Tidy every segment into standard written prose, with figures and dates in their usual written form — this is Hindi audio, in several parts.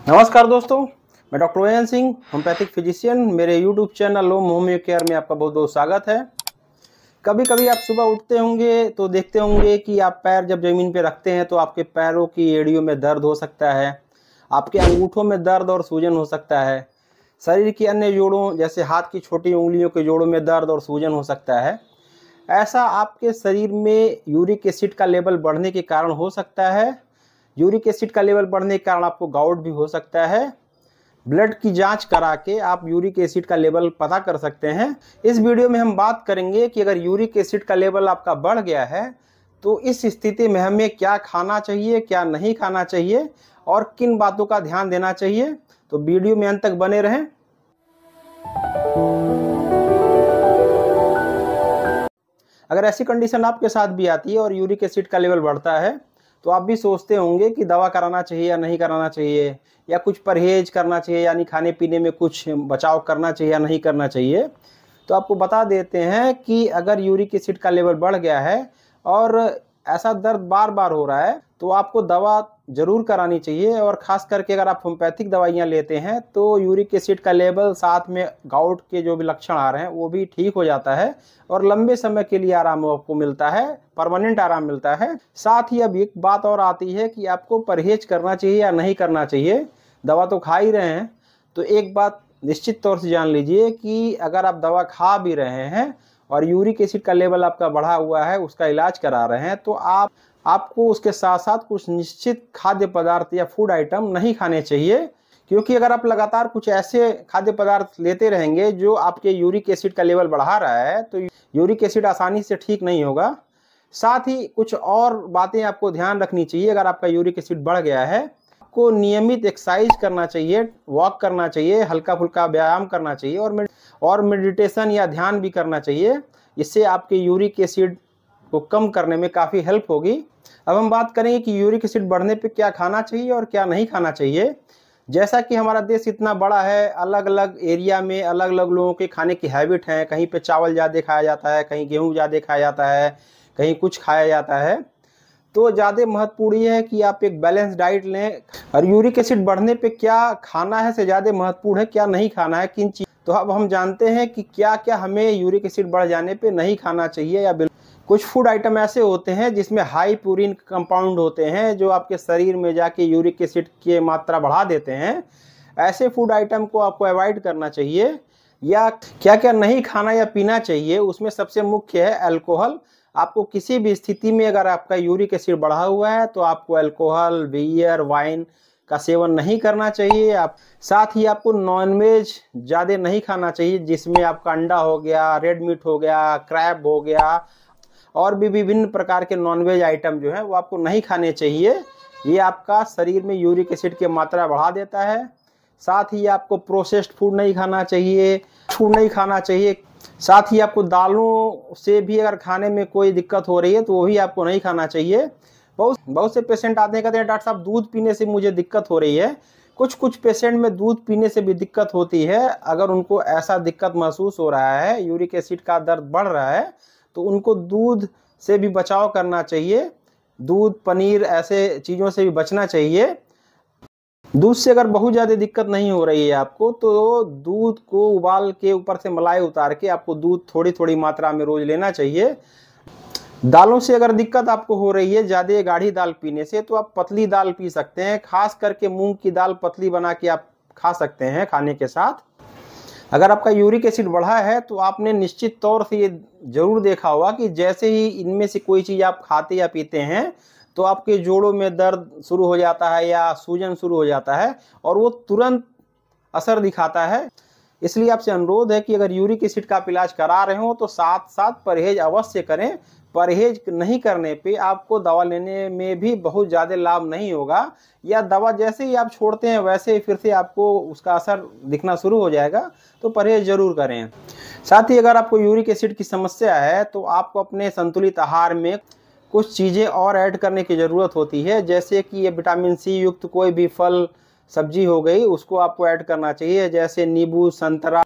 नमस्कार दोस्तों, मैं doctor on Singh, homeopathic physician. मेरे यूट्यूब चैनल ओम होम्यो केयर में आपका बहुत बहुत स्वागत है। कभी कभी आप सुबह उठते होंगे तो देखते होंगे कि आप पैर जब ज़मीन पे रखते हैं तो आपके पैरों की एड़ियों में दर्द हो सकता है, आपके अंगूठों में दर्द और सूजन हो सकता है, शरीर के अन्य जोड़ों जैसे हाथ की छोटी उंगलियों के जोड़ों में दर्द और सूजन हो सकता है। ऐसा आपके शरीर में यूरिक एसिड का लेवल बढ़ने के कारण हो सकता है। यूरिक एसिड का लेवल बढ़ने के कारण आपको गाउट भी हो सकता है। ब्लड की जांच करा के आप यूरिक एसिड का लेवल पता कर सकते हैं। इस वीडियो में हम बात करेंगे कि अगर यूरिक एसिड का लेवल आपका बढ़ गया है तो इस स्थिति में हमें क्या खाना चाहिए, क्या नहीं खाना चाहिए और किन बातों का ध्यान देना चाहिए। तो वीडियो में अंत तक बने रहें। अगर ऐसी कंडीशन आपके साथ भी आती है और यूरिक एसिड का लेवल बढ़ता है तो आप भी सोचते होंगे कि दवा कराना चाहिए या नहीं कराना चाहिए, या कुछ परहेज करना चाहिए यानी खाने पीने में कुछ बचाव करना चाहिए या नहीं करना चाहिए। तो आपको बता देते हैं कि अगर यूरिक एसिड का लेवल बढ़ गया है और ऐसा दर्द बार बार हो रहा है तो आपको दवा जरूर करानी चाहिए। और ख़ास करके अगर आप होम्योपैथिक दवाइयाँ लेते हैं तो यूरिक एसिड का लेवल साथ में गाउट के जो भी लक्षण आ रहे हैं वो भी ठीक हो जाता है और लंबे समय के लिए आराम आपको मिलता है, परमानेंट आराम मिलता है। साथ ही अब एक बात और आती है कि आपको परहेज करना चाहिए या नहीं करना चाहिए। दवा तो खा ही रहे हैं तो एक बात निश्चित तौर से जान लीजिए कि अगर आप दवा खा भी रहे हैं और यूरिक एसिड का लेवल आपका बढ़ा हुआ है, उसका इलाज करा रहे हैं, तो आपको उसके साथ साथ कुछ निश्चित खाद्य पदार्थ या फूड आइटम नहीं खाने चाहिए। क्योंकि अगर आप लगातार कुछ ऐसे खाद्य पदार्थ लेते रहेंगे जो आपके यूरिक एसिड का लेवल बढ़ा रहा है तो यूरिक एसिड आसानी से ठीक नहीं होगा। साथ ही कुछ और बातें आपको ध्यान रखनी चाहिए। अगर आपका यूरिक एसिड बढ़ गया है, आपको नियमित एक्सरसाइज करना चाहिए, वॉक करना चाहिए, हल्का फुल्का व्यायाम करना चाहिए और मेडिटेशन या ध्यान भी करना चाहिए। इससे आपके यूरिक एसिड को कम करने में काफ़ी हेल्प होगी। अब हम बात करेंगे कि यूरिक एसिड बढ़ने पे क्या खाना चाहिए और क्या नहीं खाना चाहिए। जैसा कि हमारा देश इतना बड़ा है, अलग अलग एरिया में अलग अलग लोगों के खाने की हैबिट है। कहीं पे चावल ज़्यादा खाया जाता है, कहीं गेहूँ ज़्यादा खाया जाता है, कहीं कुछ खाया जाता है। तो ज़्यादा महत्वपूर्ण ये है कि आप एक बैलेंस डाइट लें। और यूरिक एसिड बढ़ने पे क्या खाना है से ज़्यादा महत्वपूर्ण है क्या नहीं खाना है, किन चीज़। तो अब हम जानते हैं कि क्या क्या हमें यूरिक एसिड बढ़ जाने पे नहीं खाना चाहिए या कुछ फूड आइटम ऐसे होते हैं जिसमें हाई प्यूरिन कंपाउंड होते हैं जो आपके शरीर में जाके यूरिक एसिड की मात्रा बढ़ा देते हैं। ऐसे फूड आइटम को आपको अवॉइड करना चाहिए। या क्या क्या नहीं खाना या पीना चाहिए, उसमें सबसे मुख्य है अल्कोहल। आपको किसी भी स्थिति में अगर आपका यूरिक एसिड बढ़ा हुआ है तो आपको अल्कोहल, बियर, वाइन का सेवन नहीं करना चाहिए। आप साथ ही आपको नॉनवेज ज़्यादा नहीं खाना चाहिए, जिसमें आपका अंडा हो गया, रेड मीट हो गया, क्रैब हो गया और भी विभिन्न प्रकार के नॉनवेज आइटम जो है वो आपको नहीं खाने चाहिए। ये आपका शरीर में यूरिक एसिड की मात्रा बढ़ा देता है। साथ ही आपको प्रोसेस्ड फूड नहीं खाना चाहिए, फूड नहीं खाना चाहिए। साथ ही आपको दालों से भी अगर खाने में कोई दिक्कत हो रही है तो वो भी आपको नहीं खाना चाहिए। बहुत से पेशेंट आते हैं, कहते हैं डॉक्टर साहब दूध पीने से मुझे दिक्कत हो रही है। कुछ पेशेंट में दूध पीने से भी दिक्कत होती है। अगर उनको ऐसा दिक्कत महसूस हो रहा है, यूरिक एसिड का दर्द बढ़ रहा है, तो उनको दूध से भी बचाव करना चाहिए। दूध, पनीर ऐसे चीज़ों से भी बचना चाहिए। दूध से अगर बहुत ज़्यादा दिक्कत नहीं हो रही है आपको तो दूध को उबाल के ऊपर से मलाई उतार के आपको दूध थोड़ी थोड़ी मात्रा में रोज लेना चाहिए। दालों से अगर दिक्कत आपको हो रही है ज़्यादा गाढ़ी दाल पीने से तो आप पतली दाल पी सकते हैं। खास करके मूंग की दाल पतली बना के आप खा सकते हैं खाने के साथ। अगर आपका यूरिक एसिड बढ़ा है तो आपने निश्चित तौर से ये जरूर देखा होगा कि जैसे ही इनमें से कोई चीज़ आप खाते या पीते हैं तो आपके जोड़ों में दर्द शुरू हो जाता है या सूजन शुरू हो जाता है और वो तुरंत असर दिखाता है। इसलिए आपसे अनुरोध है कि अगर यूरिक एसिड का आप इलाज करा रहे हो तो साथ साथ परहेज अवश्य करें। परहेज नहीं करने पे आपको दवा लेने में भी बहुत ज़्यादा लाभ नहीं होगा, या दवा जैसे ही आप छोड़ते हैं वैसे ही फिर से आपको उसका असर दिखना शुरू हो जाएगा। तो परहेज जरूर करें। साथ ही अगर आपको यूरिक एसिड की समस्या है तो आपको अपने संतुलित आहार में कुछ चीज़ें और ऐड करने की ज़रूरत होती है। जैसे कि ये विटामिन सी युक्त कोई भी फल सब्जी हो गई, उसको आपको ऐड करना चाहिए। जैसे नींबू, संतरा,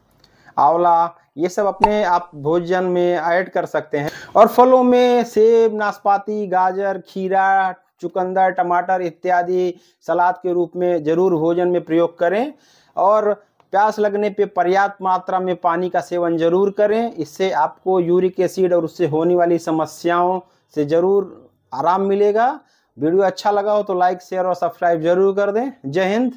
आंवला, ये सब अपने आप भोजन में ऐड कर सकते हैं। और फलों में सेब, नाशपाती, गाजर, खीरा, चुकंदर, टमाटर इत्यादि सलाद के रूप में जरूर भोजन में प्रयोग करें और प्यास लगने पे पर्याप्त मात्रा में पानी का सेवन जरूर करें। इससे आपको यूरिक एसिड और उससे होने वाली समस्याओं से जरूर आराम मिलेगा। वीडियो अच्छा लगा हो तो लाइक, शेयर और सब्सक्राइब जरूर कर दें। जय हिंद।